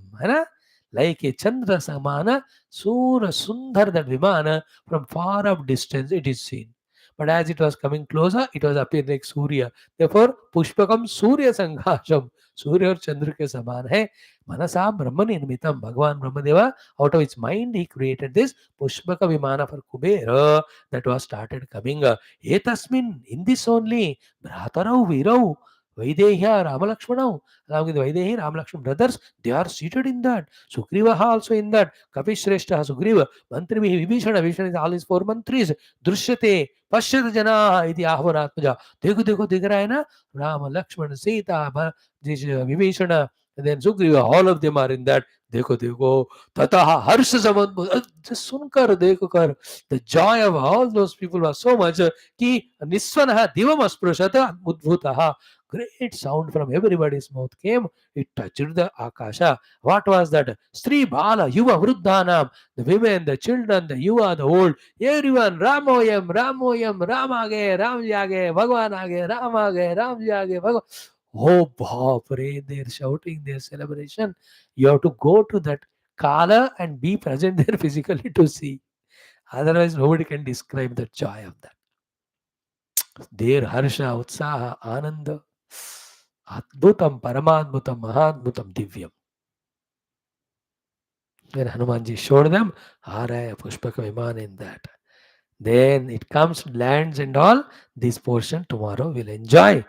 Like a Chandra Samana, Sura Sundar, that Vimana, from far off distance it is seen. But as it was coming closer, it was appearing like Surya. Therefore, Pushpakam Surya Sanghasham. Surya और चंद्र के समान है. मनसा ब्रह्म निर्मितम. भगवान ब्रह्मदेवा, out of its mind he created this Pushpaka Vimana for Kubera that was started coming. Etasmin, in this only, Bhratarau Virau, Vaideha, Ramalakshmanau, along with Vaidehi, Ramalakshman brothers, they are seated in that. Sugriva also in that. Kapishreshta Sugriva, Mantrivi Vibhishana, Vibhishana is all his four mantris. Drishyate, Pashyat Jana, Iti Ahvaratmaja. देखो देखो दिख रहा है ना, Ram Lakshman Sita, this Vibhishana, and then Sugriva, all of them are in that. देखो देखो तथा हर्ष समन, सुनकर देखो कर, the joy of all those people was so much कि निस्वनः Divam अस्पृशत उद्भूतः. Great sound from everybody's mouth came. It touched the akasha. What was that? Stri Bala Yuva Vruddhanam, the women, the children, the Yuva, the old, everyone. Ramoyam, Ramoyam, Ramage, Ramjage, Bhagwanage, Ramage, Ramjage, Bhagwan. Oh, Bapre, they're shouting their celebration. You have to go to that Kala and be present there physically to see. Otherwise, nobody can describe the joy of that. Their Harsha, Utsaha, Ananda, Adbhutam, Paramadbhutam, Mahadbhutam, Divyam. When Hanumanji showed them, Araya, Pushpaka Viman in that. Then it comes, lands and all. This portion tomorrow we'll enjoy.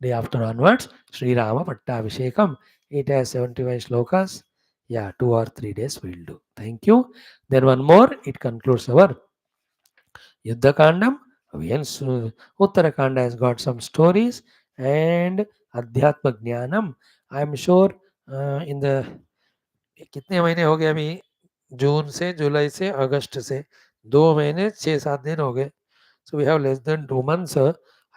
Day after onwards, Sri Rama Pattabhishekam. It has 71 shlokas. Yeah, 2 or 3 days we'll do. Thank you. Then one more, it concludes our Yuddha Kandam. Uttarakanda has got some stories and Adhyatma Jnanam. I am sure in the कितने महीने हो गए अभी, जून से जुलाई से अगस्त से 2 महीने 6-7 दिन हो गए. So we have less than 2 months.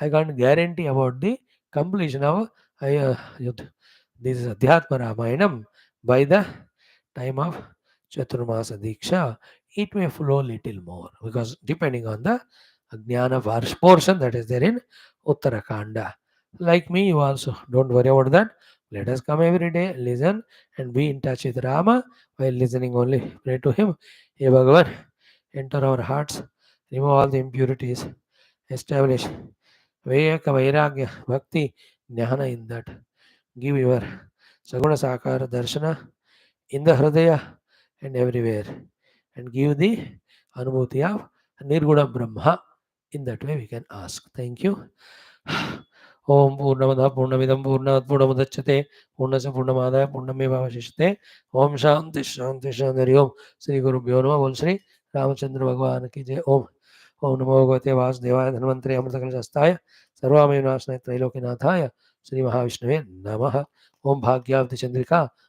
I can't guarantee about the completion of this Adhyatma Ramayanam by the time of Chaturmasa Diksha. It may flow little more because depending on the Jnana Varsh portion that is there in Uttarakanda. Like me, you also don't worry about that. Let us come every day, listen and be in touch with Rama. While listening only, pray to him. Hey Bhagavan, enter our hearts, remove all the impurities, establish Vayaka Vairagya Bhakti Jnana in that. Give your Saguna Sakara Darshana in the Hridaya and everywhere. And give the Anubhuti of Nirguna Brahma. In that way we can ask. Thank you. ओम पूर्णमदः पूर्णमिदं पूर्णात् पूर्णमुदच्यते पूर्णस्य पूर्णमादाय पूर्णमेवावशिष्यते. ओम शांति शांति शांति. हरि ओम. श्री गुरुभ्यो नमः. बोल श्री रामचंद्र भगवान की जय. ओम ओम नमो भगवते वासुदेवाय धन्वंतरि अमृतकलशस्ताय सर्वामेव नाशनाय त्रैलोक्यनाथाय श्री महाविष्णुवे नमः. ओम भाग्यावति चंद्रिका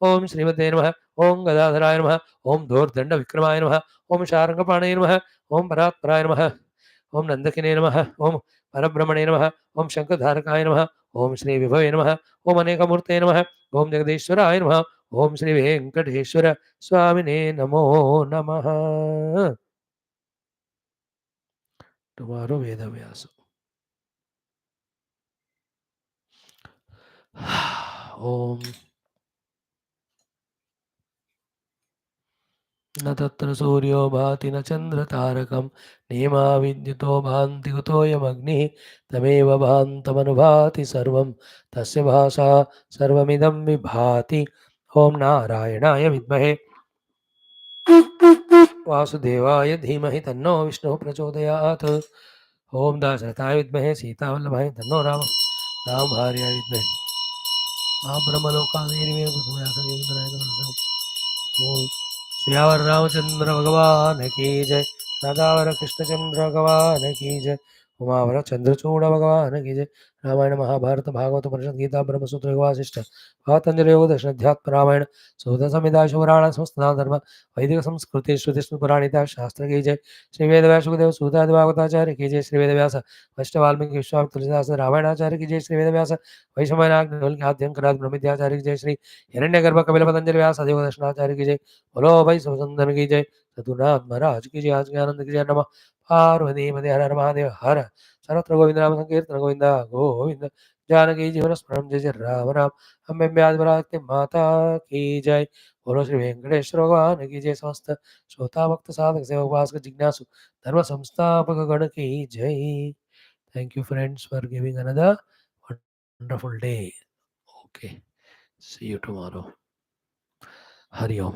ओम श्रीमते नमः, ओम गदाधराय नमः, ओम दोर्दंड विक्रमाय नमः, ओम शार्ंगपाणये नमः, ओम परात्पराय नमः, ओम नंदकिने नमः, ओम परब्रह्मणे नमः, ओम शंखधारकाय नमः, ओम श्री विभवे नमः, ओम अनेकमूर्ते नमः, ओम जगदीश्वराय नमः, ओम श्री वेंकटेश्वर स्वामिने नमो नमः। टुमारो वेद व्यास। ओम न तत्र सूर्यो भाति न चन्द्रतारकं नेमा विद्युतो भान्ति कुतोऽयमग्निः तमेव भान्तमनुभाति सर्वं तस्य भाषा सर्वमिदं विभाति। ॐ नारायणाय विद्महे वासुदेवाय धीमहि तन्नो विष्णुः प्रचोदयात्। ॐ दाशरथाय विद्महे सीतावल्लभाय तन्नो रामभार्याय विद्महे ब्रह्मलोकादेवी। बोल सियावर रामचंद्र भगवान की जय, राधावर कृष्णचंद्र भगवान की जय, उमावर चंद्रचूड़ भगवान की जय। रामायण महाभारत भागवत उपनिषद गीता ब्रह्मसूत्र वासिष्ठ पातंजलि योग दर्शन अध्यात्म रामायण सूत संहिता शिवराण समस्त धर्म वैदिक संस्कृति श्रुति स्मृति पुराणिता शास्त्र की जय। श्री वेद व्यास सुखदेव सूतादि भागवताचार्य की जय। श्री वेद व्यास वैष्णव वाल्मीकि विश्वामित्र तुलसीदास रामायणाचार्य की जय। श्री वेद व्यास वैष्णवनाग आद्यंकराज ब्रह्मविद्याचार्य की जय। श्री हिरण्यगर्भ कपिल पतंजलि व्यास देव दर्शनाचार्य की जय। बोलो भाई सुंदर की जय। सतुनाथ महाराज की जय। आज के आनंद की जय। नमः पार्वती मध्य हर हर महादेव हर सर्वत्र गोविंद नाम संकीर्तन गोविंद गोविंद जानकी जीवन स्मरण जय जय राम राम। हम ब्याज बरात माता की जय। बोलो श्री वेंकटेश्वर भगवान की जय। समस्त श्रोता भक्त साधक सेवक उपासक जिज्ञासु धर्म संस्थापक गण की जय। Thank you friends for giving another wonderful day. Okay, see you tomorrow. Hari Om.